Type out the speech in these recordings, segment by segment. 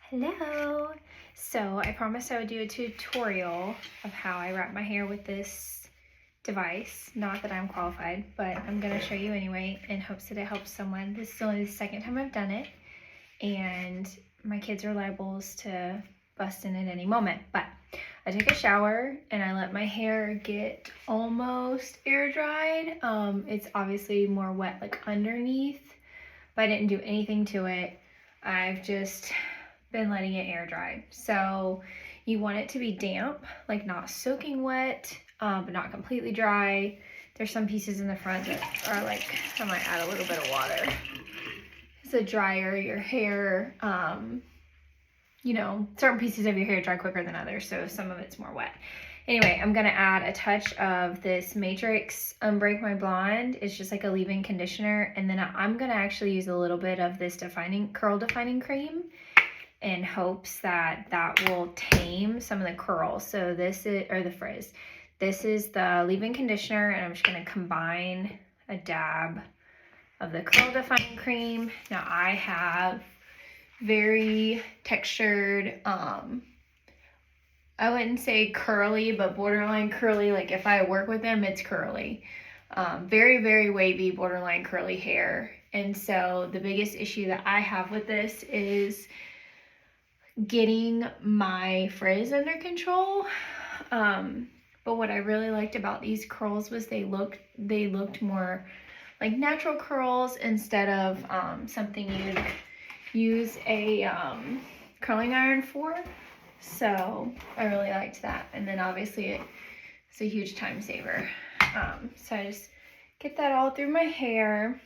Hello! So I promised I would do a tutorial of how I wrap my hair with this device. Not that I'm qualified, but I'm going to show you anyway in hopes that it helps someone. This is only the second time I've done it, and my kids are liable to bust in at any moment. But I took a shower and I let my hair get almost air dried. It's obviously more wet like underneath, but I didn't do anything to it. I've just been letting it air dry. So you want it to be damp, like not soaking wet, but not completely dry. There's some pieces in the front that are like, I might add a little bit of water. The drier your hair, certain pieces of your hair dry quicker than others, so some of it's more wet. Anyway, I'm gonna add a touch of this Matrix Unbreak My Blonde. It's just like a leave-in conditioner, and then I'm gonna actually use a little bit of this curl defining cream in hopes that that will tame some of the curls. So this is, or the frizz. This is the leave-in conditioner, and I'm just gonna combine a dab of the curl defining cream. Now I have very textured, I wouldn't say curly, but borderline curly. Like if I work with them, it's curly. Very, very wavy, borderline curly hair. And so the biggest issue that I have with this is getting my frizz under control. But what I really liked about these curls was they looked more like natural curls instead of something you'd use a curling iron for. So I really liked that. And then obviously it's a huge time saver. So I just get that all through my hair,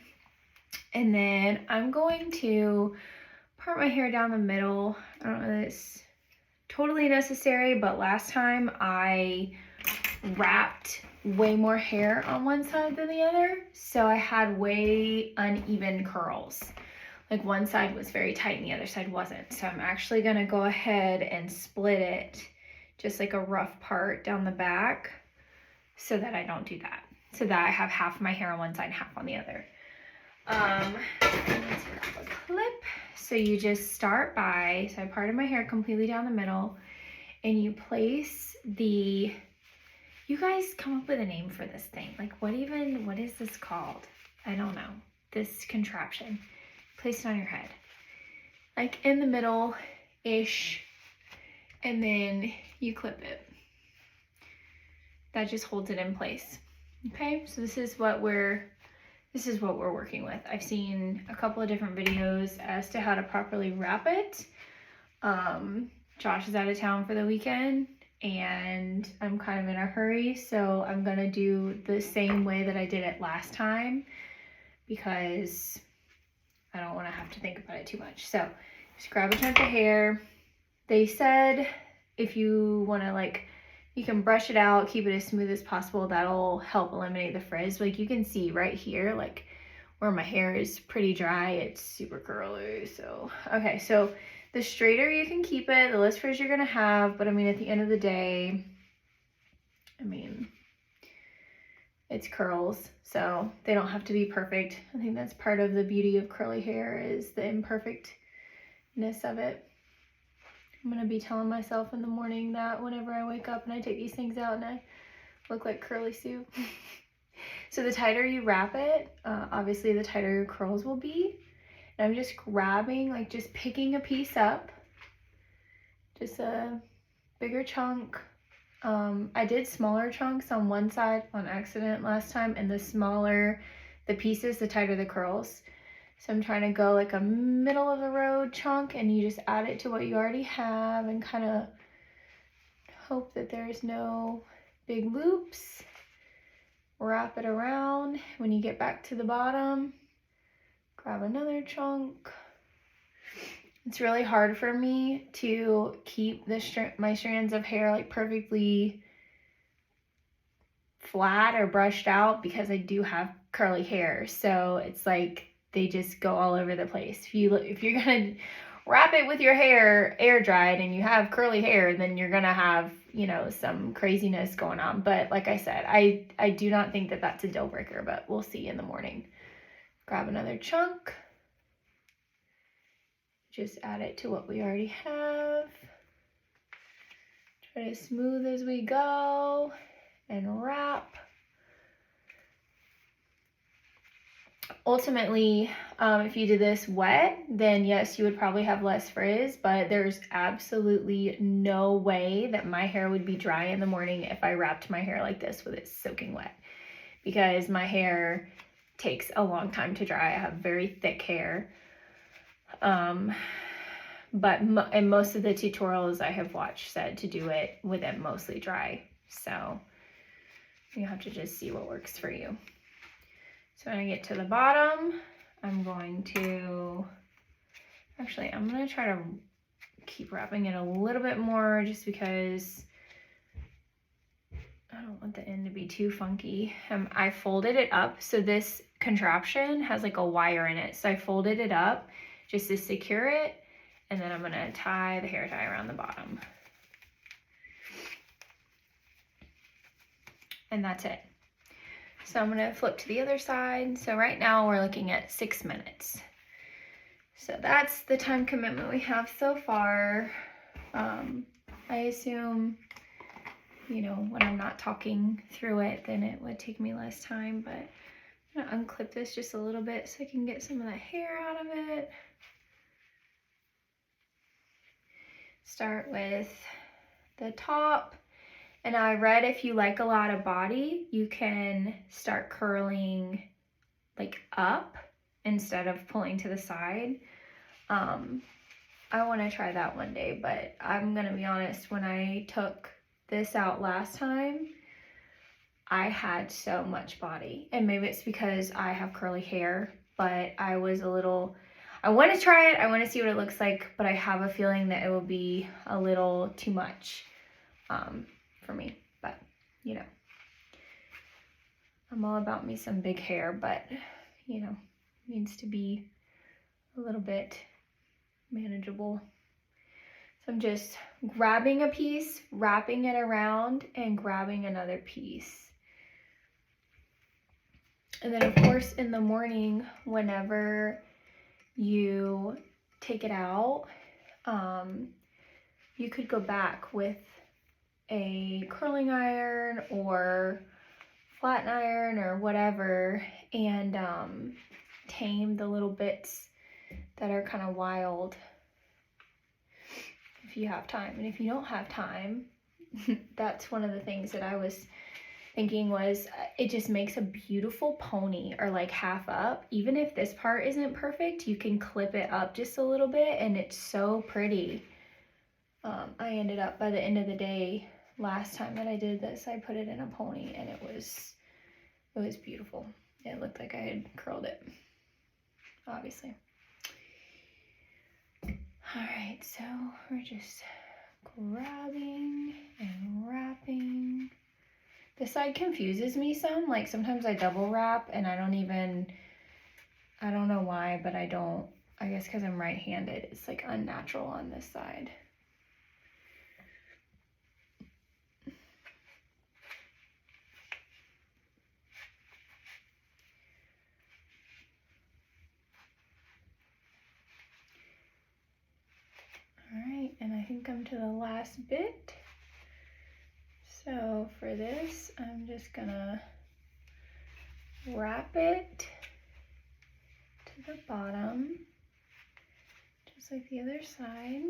and then I'm going to part my hair down the middle. I don't know if it's totally necessary, but last time I wrapped way more hair on one side than the other, so I had way uneven curls. Like one side was very tight and the other side wasn't. So I'm actually gonna go ahead and split it, just like a rough part down the back, so that I don't do that. So that I have half my hair on one side and half on the other. Let's grab a clip. So you just start by, so I parted my hair completely down the middle, and you place the, you guys come up with a name for this thing. Like what is this called? I don't know. This contraption. Place it on your head. Like in the middle-ish, and then you clip it. That just holds it in place. Okay, so this is what we're working with. I've seen a couple of different videos as to how to properly wrap it. Josh is out of town for the weekend, and I'm kind of in a hurry, so I'm gonna do the same way that I did it last time, because I don't want to have to think about it too much. So just grab a chunk of hair. They said if you want to, you can brush it out, keep it as smooth as possible. That'll help eliminate the frizz. Like you can see right here, like where my hair is pretty dry, it's super curly. So, okay, so the straighter you can keep it, the less frizz you're going to have. But I mean, at the end of the day, it's curls, so they don't have to be perfect. I think that's part of the beauty of curly hair, is the imperfectness of it. I'm gonna be telling myself in the morning that whenever I wake up and I take these things out and I look like Curly Sue. So the tighter you wrap it, obviously the tighter your curls will be. And I'm just grabbing, just picking a piece up, just a bigger chunk. I did smaller chunks on one side on accident last time, and the smaller the pieces, the tighter the curls. So I'm trying to go like a middle of the road chunk, and you just add it to what you already have and kind of hope that there's no big loops. Wrap it around. When you get back to the bottom, grab another chunk. It's really hard for me to keep my strands of hair perfectly flat or brushed out, because I do have curly hair. So it's like they just go all over the place. If you're gonna wrap it with your hair air dried and you have curly hair, then you're gonna have, some craziness going on. But like I said, I do not think that that's a deal breaker, but we'll see in the morning. Grab another chunk. just add it to what we already have. Try to smooth as we go and wrap. Ultimately, if you did this wet, then yes, you would probably have less frizz, but there's absolutely no way that my hair would be dry in the morning if I wrapped my hair like this with it soaking wet, because my hair takes a long time to dry. I have very thick hair. But in most of the tutorials I have watched said to do it with it mostly dry. So you have to just see what works for you. So when I get to the bottom, I'm going to try to keep wrapping it a little bit more just because I don't want the end to be too funky. I folded it up. So this contraption has like a wire in it. So I folded it up just to secure it. And then I'm gonna tie the hair tie around the bottom. And that's it. So I'm gonna flip to the other side. So right now we're looking at 6 minutes. So that's the time commitment we have so far. I assume, you know, when I'm not talking through it, then it would take me less time, but I'm gonna unclip this just a little bit so I can get some of the hair out of it. Start with the top. And I read if you like a lot of body, you can start curling like up instead of pulling to the side. I want to try that one day, but I'm going to be honest, when I took this out last time, I had so much body. And maybe it's because I have curly hair, but I was a little, I want to try it. I want to see what it looks like, but I have a feeling that it will be a little too much for me. But, you know, I'm all about me some big hair, but, you know, it needs to be a little bit manageable. So I'm just grabbing a piece, wrapping it around, and grabbing another piece. And then, of course, in the morning, whenever you take it out, you could go back with a curling iron or flat iron or whatever and tame the little bits that are kind of wild if you have time. And if you don't have time, that's one of the things that I was thinking was it just makes a beautiful pony, or like half up. Even if this part isn't perfect, you can clip it up just a little bit and it's so pretty. I ended up, by the end of the day, last time that I did this, I put it in a pony and it was beautiful. It looked like I had curled it, obviously. All right, so we're just grabbing and wrapping. This side confuses me some. Like sometimes I double wrap and I don't know why, but I guess because I'm right-handed, it's like unnatural on this side. All right, and I think I'm to the last bit. So for this, I'm just gonna wrap it to the bottom, just like the other side.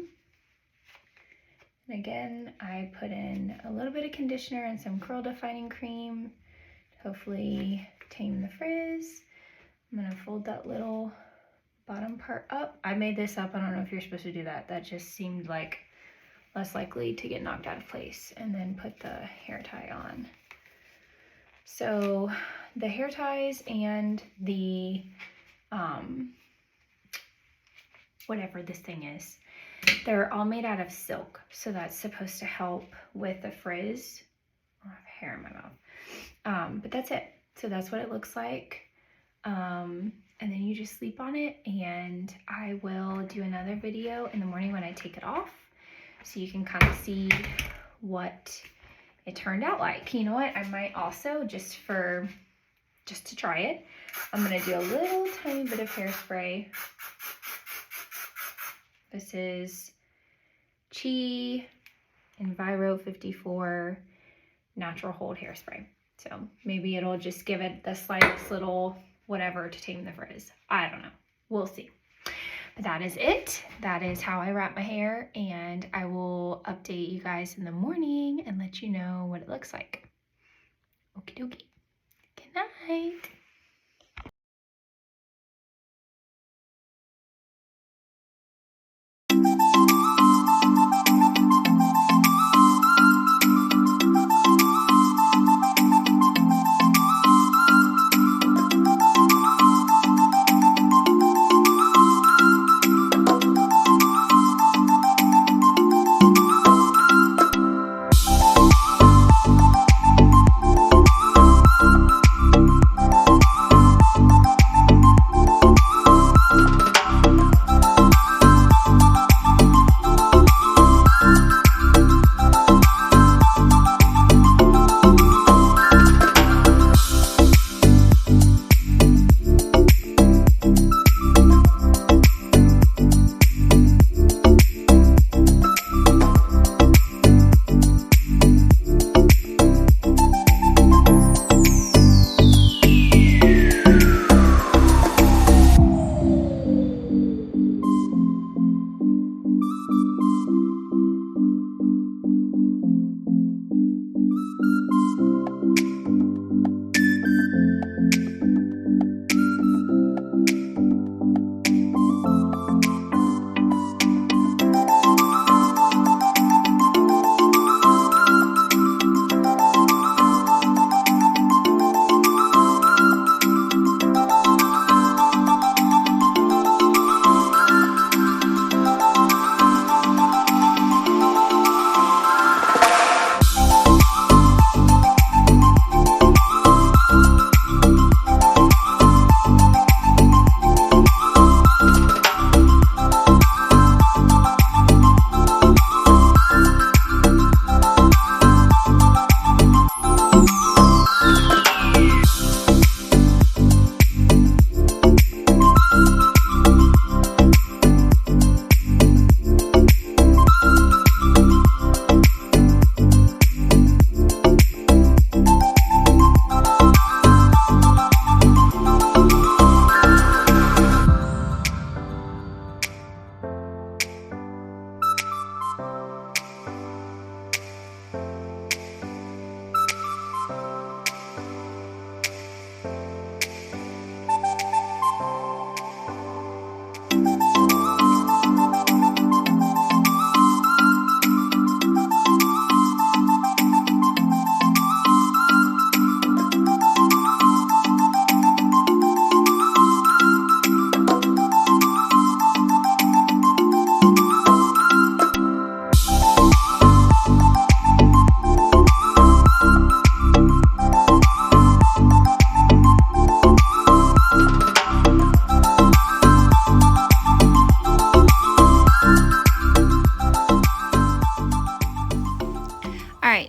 And again, I put in a little bit of conditioner and some curl defining cream to hopefully tame the frizz. I'm gonna fold that little bottom part up. I made this up. I don't know if you're supposed to do that. That just seemed like less likely to get knocked out of place. And then put the hair tie on. So the hair ties and the whatever this thing is, they're all made out of silk. So that's supposed to help with the frizz. Oh, I have hair in my mouth. But that's it. So that's what it looks like. And then you just sleep on it, and I will do another video in the morning when I take it off so you can kind of see what it turned out like. You know what? I might also, just to try it, I'm going to do a little tiny bit of hairspray This is Chi Enviro 54 Natural Hold Hairspray. So maybe it'll just give it the slightest little whatever to tame the frizz. I don't know. We'll see. But that is it. That is how I wrap my hair, and I will update you guys in the morning and let you know what it looks like. Okie dokie. Good night.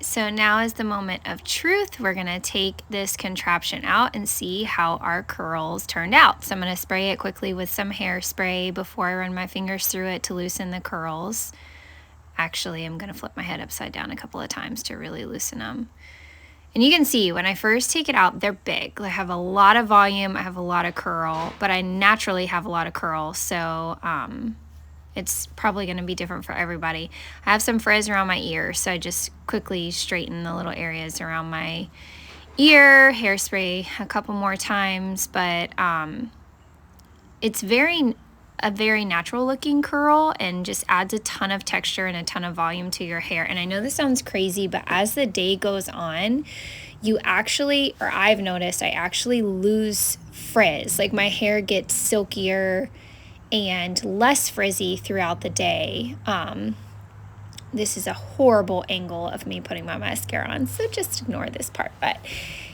So now is the moment of truth. We're gonna take this contraption out and see how our curls turned out. So I'm gonna spray it quickly with some hairspray before I run my fingers through it to loosen the curls. Actually, I'm gonna flip my head upside down a couple of times to really loosen them. And you can see when I first take it out, they're big. I have a lot of volume, I have a lot of curl, but I naturally have a lot of curl, so it's probably going to be different for everybody. I have some frizz around my ear, so I just quickly straighten the little areas around my ear, hairspray a couple more times, but it's a very natural looking curl and just adds a ton of texture and a ton of volume to your hair. And I know this sounds crazy, but as the day goes on, you actually, or I've noticed, I actually lose frizz. Like my hair gets silkier and less frizzy throughout the day. This is a horrible angle of me putting my mascara on, so just ignore this part. But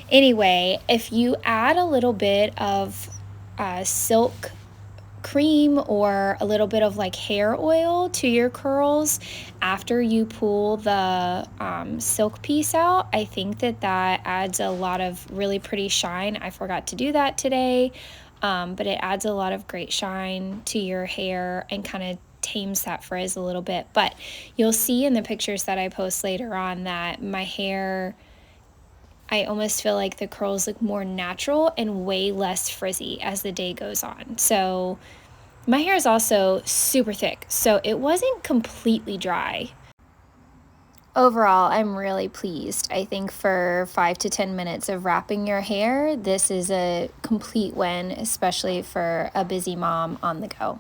anyway, if you add a little bit of silk cream or a little bit of like hair oil to your curls after you pull the silk piece out, I think that adds a lot of really pretty shine. I forgot to do that today. But it adds a lot of great shine to your hair and kind of tames that frizz a little bit. But you'll see in the pictures that I post later on that my hair, I almost feel like the curls look more natural and way less frizzy as the day goes on. So my hair is also super thick, so it wasn't completely dry. Overall, I'm really pleased. I think for 5 to 10 minutes of wrapping your hair, this is a complete win, especially for a busy mom on the go.